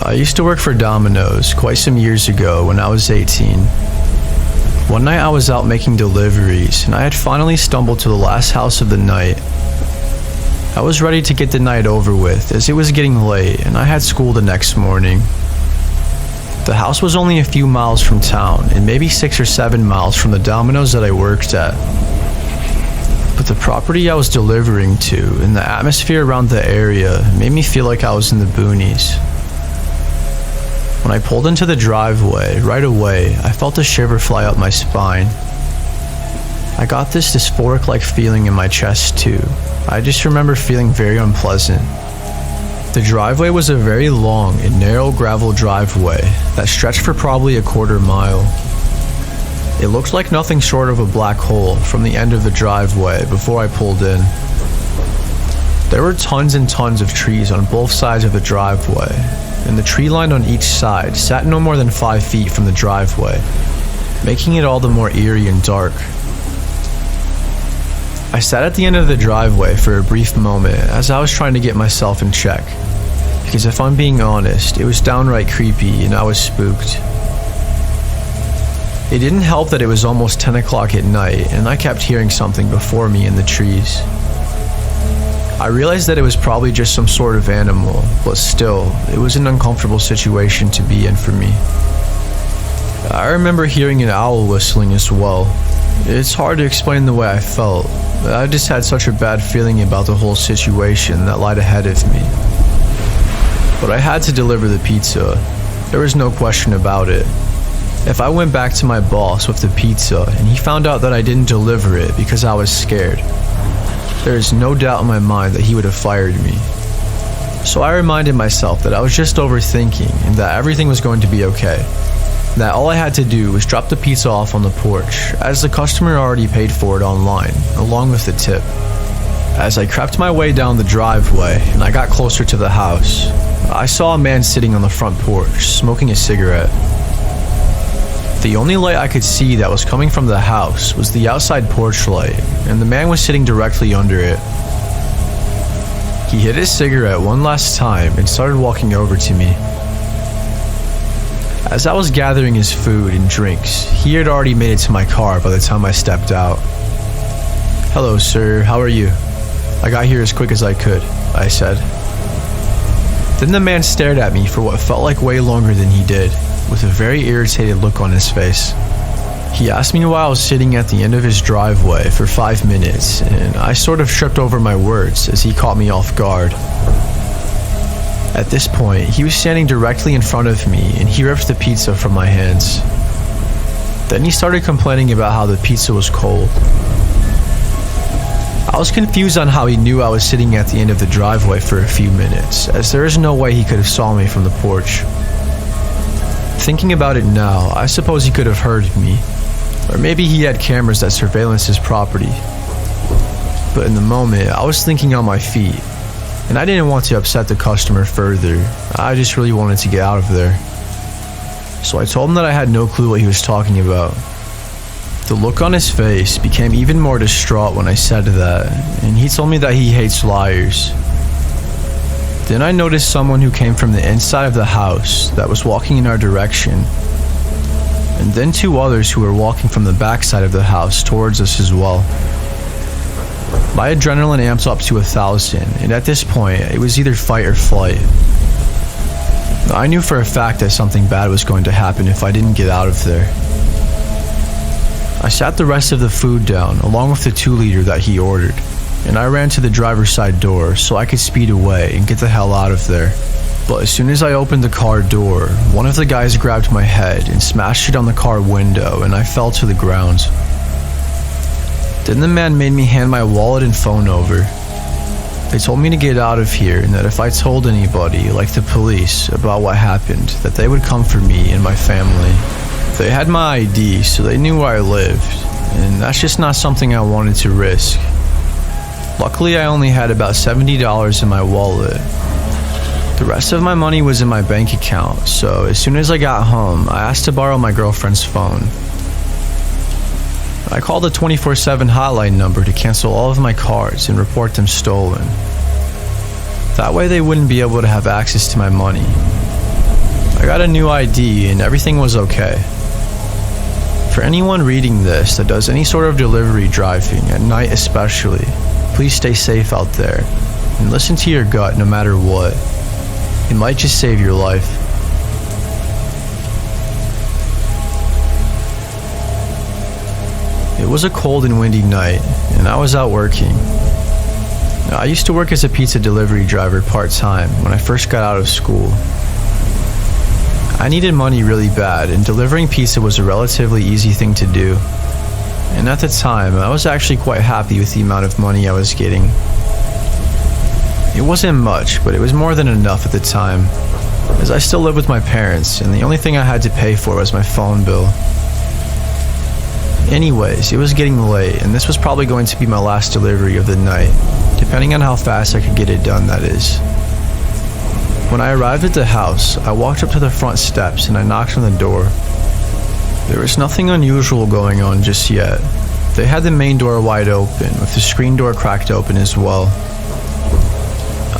I used to work for Domino's quite some years ago when I was 18. One night I was out making deliveries and I had finally stumbled to the last house of the night. I was ready to get the night over with as it was getting late and I had school the next morning. The house was only a few miles from town and maybe 6 or 7 miles from the Domino's that I worked at. But the property I was delivering to and the atmosphere around the area made me feel like I was in the boonies. When I pulled into the driveway, right away, I felt a shiver fly up my spine. I got this dysphoric-like feeling in my chest too. I just remember feeling very unpleasant. The driveway was a very long and narrow gravel driveway that stretched for probably a quarter mile. It looked like nothing short of a black hole from the end of the driveway before I pulled in. There were tons and tons of trees on both sides of the driveway, and the tree line on each side sat no more than 5 feet from the driveway, making it all the more eerie and dark. I sat at the end of the driveway for a brief moment as I was trying to get myself in check, because if I'm being honest, it was downright creepy and I was spooked. It didn't help that it was almost 10 o'clock at night and I kept hearing something before me in the trees. I realized that it was probably just some sort of animal, but still, it was an uncomfortable situation to be in for me. I remember hearing an owl whistling as well. It's hard to explain the way I felt. I just had such a bad feeling about the whole situation that lied ahead of me. But I had to deliver the pizza. There was no question about it. If I went back to my boss with the pizza and he found out that I didn't deliver it because I was scared, there is no doubt in my mind that he would have fired me. So I reminded myself that I was just overthinking and that everything was going to be okay. That all I had to do was drop the pizza off on the porch, as the customer already paid for it online, along with the tip. As I crept my way down the driveway and I got closer to the house, I saw a man sitting on the front porch, smoking a cigarette. The only light I could see that was coming from the house was the outside porch light, and the man was sitting directly under it. He hit his cigarette one last time and started walking over to me. As I was gathering his food and drinks, he had already made it to my car by the time I stepped out. "Hello, sir, how are you?" "I got here as quick as I could," I said. Then the man stared at me for what felt like way longer than he did, with a very irritated look on his face. He asked me why I was sitting at the end of his driveway for 5 minutes, and I sort of tripped over my words as he caught me off guard. At this point, he was standing directly in front of me and he ripped the pizza from my hands. Then he started complaining about how the pizza was cold. I was confused on how he knew I was sitting at the end of the driveway for a few minutes, as there is no way he could have saw me from the porch. Thinking about it now, I suppose he could have heard me, or maybe he had cameras that surveillance his property. But in the moment, I was thinking on my feet, and I didn't want to upset the customer further. I just really wanted to get out of there. So I told him that I had no clue what he was talking about. The look on his face became even more distraught when I said that, and he told me that he hates liars. Then I noticed someone who came from the inside of the house that was walking in our direction, and then 2 others who were walking from the backside of the house towards us as well. My adrenaline amped up to 1,000, and at this point, it was either fight or flight. I knew for a fact that something bad was going to happen if I didn't get out of there. I sat the rest of the food down, along with the 2-liter that he ordered, and I ran to the driver's side door so I could speed away and get the hell out of there. But as soon as I opened the car door, one of the guys grabbed my head and smashed it on the car window, and I fell to the ground. Then the man made me hand my wallet and phone over. They told me to get out of here and that if I told anybody, like the police, about what happened, that they would come for me and my family. They had my ID, so they knew where I lived, and that's just not something I wanted to risk. Luckily, I only had about $70 in my wallet. The rest of my money was in my bank account, so as soon as I got home, I asked to borrow my girlfriend's phone. I called the 24/7 hotline number to cancel all of my cards and report them stolen. That way they wouldn't be able to have access to my money. got a new ID and everything was okay. For anyone reading this that does any sort of delivery driving, at night especially, please stay safe out there and listen to your gut no matter what. It might just save your life. It was a cold and windy night, and I was out working. I used to work as a pizza delivery driver part-time when I first got out of school. I needed money really bad, and delivering pizza was a relatively easy thing to do. And at the time, I was actually quite happy with the amount of money I was getting. It wasn't much, but it was more than enough at the time, as I still lived with my parents, and the only thing I had to pay for was my phone bill. Anyways, it was getting late, and this was probably going to be my last delivery of the night, depending on how fast I could get it done, that is. When I arrived at the house, I walked up to the front steps and I knocked on the door. There was nothing unusual going on just yet. They had the main door wide open, with the screen door cracked open as well.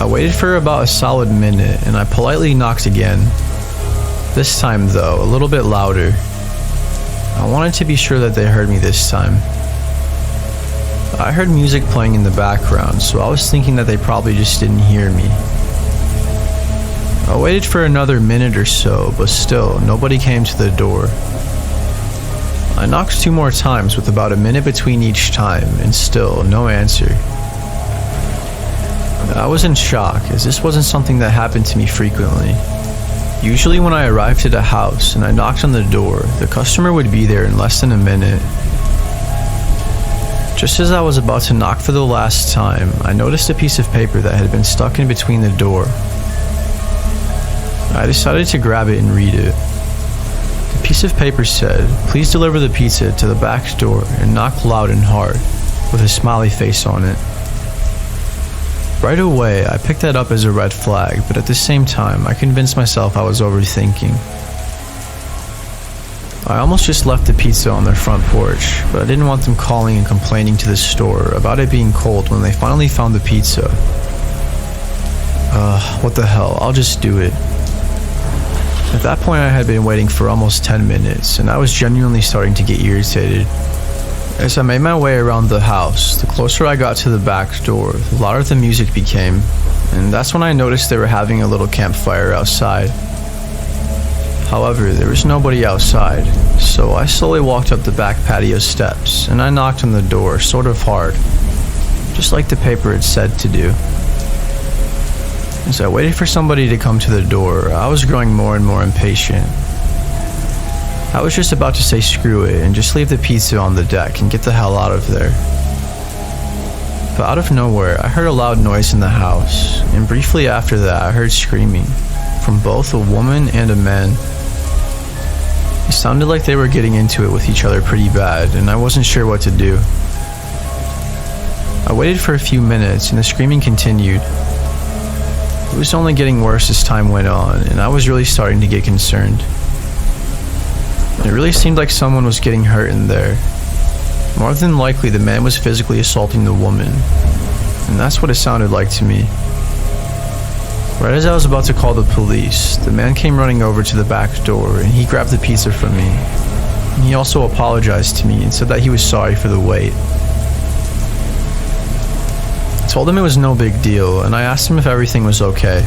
I waited for about a solid minute, and I politely knocked again. This time though, a little bit louder. I wanted to be sure that they heard me this time. I heard music playing in the background, so I was thinking that they probably just didn't hear me. I waited for another minute or so, but still, nobody came to the door. I knocked 2 more times with about a minute between each time, and still, no answer. I was in shock, as this wasn't something that happened to me frequently. Usually when I arrived at a house and I knocked on the door, the customer would be there in less than a minute. Just as I was about to knock for the last time, I noticed a piece of paper that had been stuck in between the door. I decided to grab it and read it. The piece of paper said, "Please deliver the pizza to the back door and knock loud and hard," with a smiley face on it. Right away, I picked that up as a red flag, but at the same time, I convinced myself I was overthinking. I almost just left the pizza on their front porch, but I didn't want them calling and complaining to the store about it being cold when they finally found the pizza. What the hell, I'll just do it. At that point, I had been waiting for almost 10 minutes, and I was genuinely starting to get irritated. As I made my way around the house, the closer I got to the back door, the louder the music became, and that's when I noticed they were having a little campfire outside. However, there was nobody outside, so I slowly walked up the back patio steps, and I knocked on the door sort of hard, just like the paper had said to do. As I waited for somebody to come to the door, I was growing more and more impatient. I was just about to say screw it and just leave the pizza on the deck and get the hell out of there. But out of nowhere, I heard a loud noise in the house, and briefly after that, I heard screaming from both a woman and a man. It sounded like they were getting into it with each other pretty bad, and I wasn't sure what to do. I waited for a few minutes, and the screaming continued. It was only getting worse as time went on, and I was really starting to get concerned. It really seemed like someone was getting hurt in there. More than likely, the man was physically assaulting the woman, and that's what it sounded like to me. Right as I was about to call the police, the man came running over to the back door, and he grabbed the pizza from me. And he also apologized to me and said that he was sorry for the wait. I told him it was no big deal, and I asked him if everything was okay.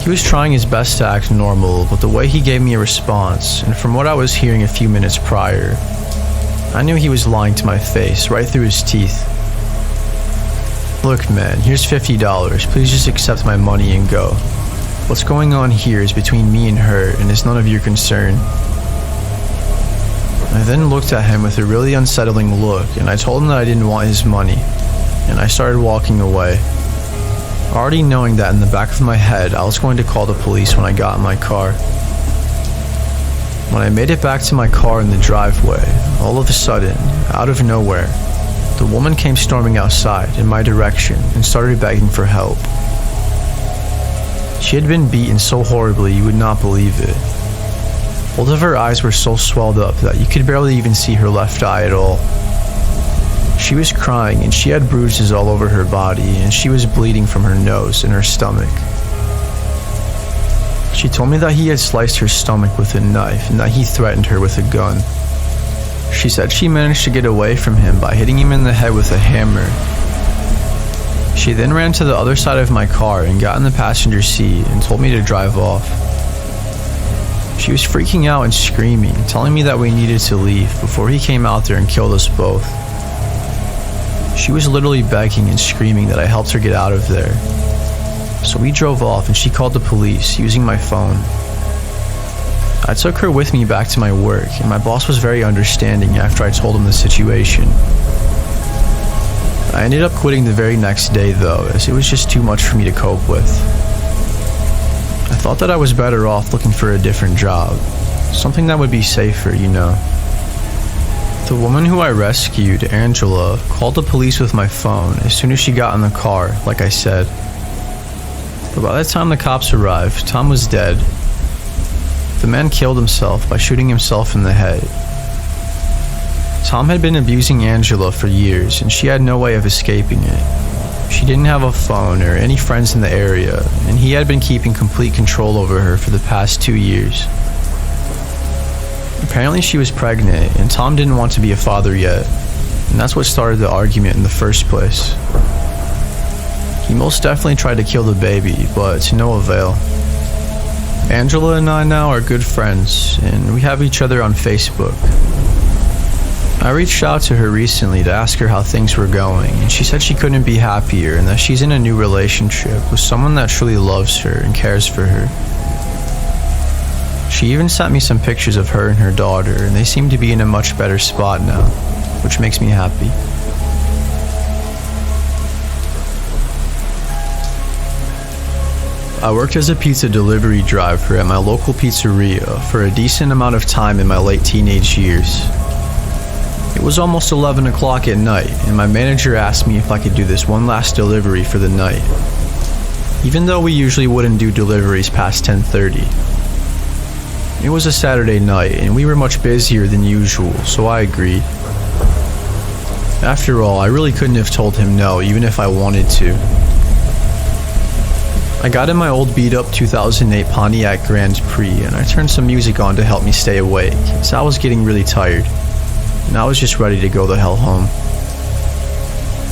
He was trying his best to act normal, but the way he gave me a response, and from what I was hearing a few minutes prior, I knew he was lying to my face, right through his teeth. "Look man, here's $50, please just accept my money and go. What's going on here is between me and her, and it's none of your concern." I then looked at him with a really unsettling look, and I told him that I didn't want his money, and I started walking away, already knowing that in the back of my head I was going to call the police when I got in my car. When I made it back to my car in the driveway, all of a sudden, out of nowhere, the woman came storming outside in my direction and started begging for help. She had been beaten so horribly you would not believe it. Both of her eyes were so swelled up that you could barely even see her left eye at all. She was crying, and she had bruises all over her body, and she was bleeding from her nose and her stomach. She told me that he had sliced her stomach with a knife and that he threatened her with a gun. She said she managed to get away from him by hitting him in the head with a hammer. She then ran to the other side of my car and got in the passenger seat and told me to drive off. She was freaking out and screaming, telling me that we needed to leave before he came out there and killed us both. She was literally begging and screaming that I helped her get out of there. So we drove off and she called the police using my phone. I took her with me back to my work, and my boss was very understanding after I told him the situation. I ended up quitting the very next day though, as it was just too much for me to cope with. I thought that I was better off looking for a different job, something that would be safer, you know. The woman who I rescued, Angela, called the police with my phone as soon as she got in the car, like I said. But by the time the cops arrived, Tom was dead. The man killed himself by shooting himself in the head. Tom had been abusing Angela for years, and she had no way of escaping it. She didn't have a phone or any friends in the area, and he had been keeping complete control over her for the past 2 years. Apparently she was pregnant, and Tom didn't want to be a father yet, and that's what started the argument in the first place. He most definitely tried to kill the baby, but to no avail. Angela and I now are good friends, and we have each other on Facebook. I reached out to her recently to ask her how things were going, and she said she couldn't be happier and that she's in a new relationship with someone that truly loves her and cares for her. She even sent me some pictures of her and her daughter, and they seem to be in a much better spot now, which makes me happy. I worked as a pizza delivery driver at my local pizzeria for a decent amount of time in my late teenage years. It was almost 11 o'clock at night, and my manager asked me if I could do this one last delivery for the night, even though we usually wouldn't do deliveries past 10:30. It was a Saturday night, and we were much busier than usual, so I agreed. After all, I really couldn't have told him no, even if I wanted to. I got in my old beat-up 2008 Pontiac Grand Prix, and I turned some music on to help me stay awake, as I was getting really tired, and I was just ready to go the hell home.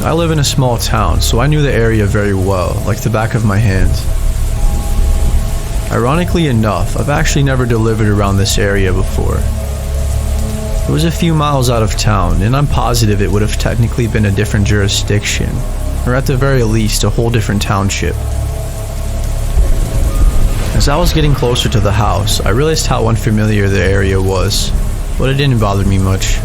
I live in a small town, so I knew the area very well, like the back of my hand. Ironically enough, I've actually never delivered around this area before. It was a few miles out of town, and I'm positive it would have technically been a different jurisdiction, or at the very least, a whole different township. As I was getting closer to the house, I realized how unfamiliar the area was, but it didn't bother me much.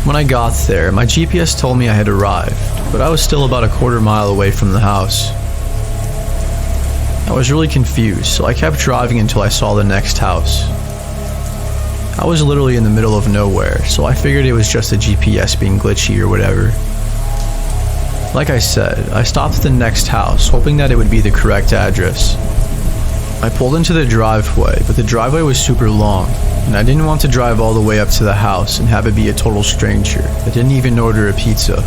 When I got there, my GPS told me I had arrived, but I was still about a quarter mile away from the house. I was really confused, so I kept driving until I saw the next house. I was literally in the middle of nowhere, so I figured it was just the GPS being glitchy or whatever. Like I said, I stopped at the next house, hoping that it would be the correct address. I pulled into the driveway, but the driveway was super long, and I didn't want to drive all the way up to the house and have it be a total stranger that didn't even order a pizza.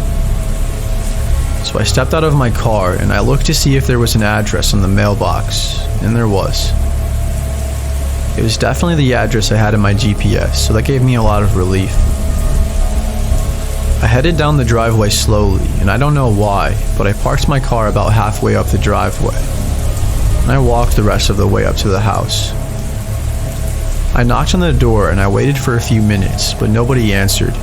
So I stepped out of my car and I looked to see if there was an address on the mailbox, and there was. It was definitely the address I had in my GPS, so that gave me a lot of relief. I headed down the driveway slowly, and I don't know why, but I parked my car about halfway up the driveway, and I walked the rest of the way up to the house. I knocked on the door and I waited for a few minutes, but nobody answered.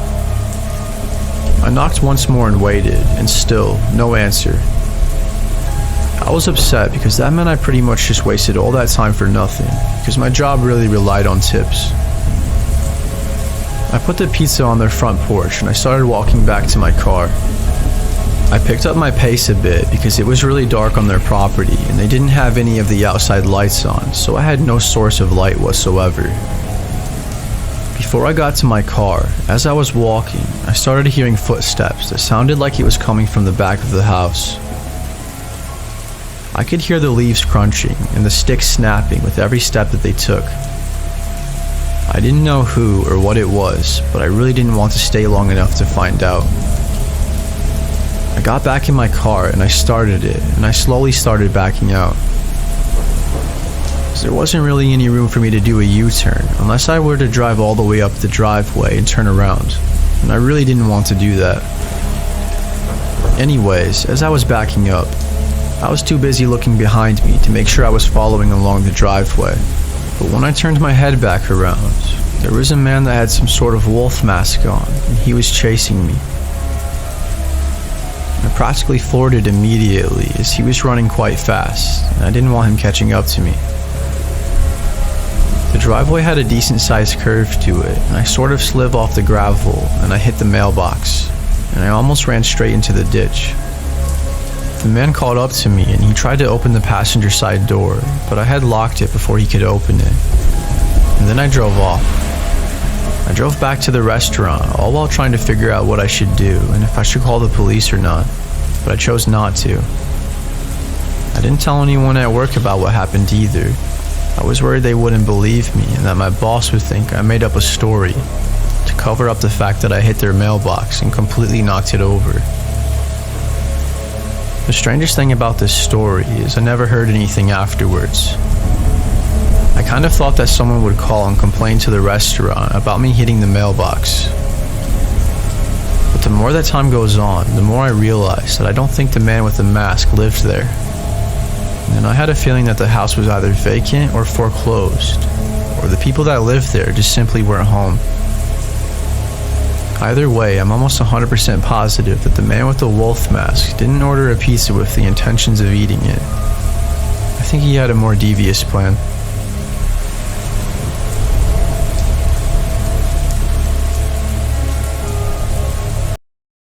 I knocked once more and waited, and still, no answer. I was upset because that meant I pretty much just wasted all that time for nothing, because my job really relied on tips. I put the pizza on their front porch and I started walking back to my car. I picked up my pace a bit because it was really dark on their property and they didn't have any of the outside lights on, so I had no source of light whatsoever. Before I got to my car, as I was walking, I started hearing footsteps that sounded like it was coming from the back of the house. I could hear the leaves crunching and the sticks snapping with every step that they took. I didn't know who or what it was, but I really didn't want to stay long enough to find out. I got back in my car and I started it, and I slowly started backing out. there wasn't really any room for me to do a U-turn unless I were to drive all the way up the driveway and turn around, and I really didn't want to do that. Anyways, as I was backing up, I was too busy looking behind me to make sure I was following along the driveway. But when I turned my head back around, there was a man that had some sort of wolf mask on, and he was chasing me. I practically floored it immediately as he was running quite fast, and I didn't want him catching up to me. The driveway had a decent sized curve to it, and I sort of slid off the gravel and I hit the mailbox, and I almost ran straight into the ditch. The man caught up to me and he tried to open the passenger side door, but I had locked it before he could open it. And then I drove off. I drove back to the restaurant, all while trying to figure out what I should do and if I should call the police or not, but I chose not to. I didn't tell anyone at work about what happened either. I was worried they wouldn't believe me and that my boss would think I made up a story to cover up the fact that I hit their mailbox and completely knocked it over. The strangest thing about this story is I never heard anything afterwards. I kind of thought that someone would call and complain to the restaurant about me hitting the mailbox. But the more that time goes on, the more I realize that I don't think the man with the mask lived there. And I had a feeling that the house was either vacant or foreclosed, or the people that lived there just simply weren't home. Either way, I'm almost 100% positive that the man with the wolf mask didn't order a pizza with the intentions of eating it. I think he had a more devious plan.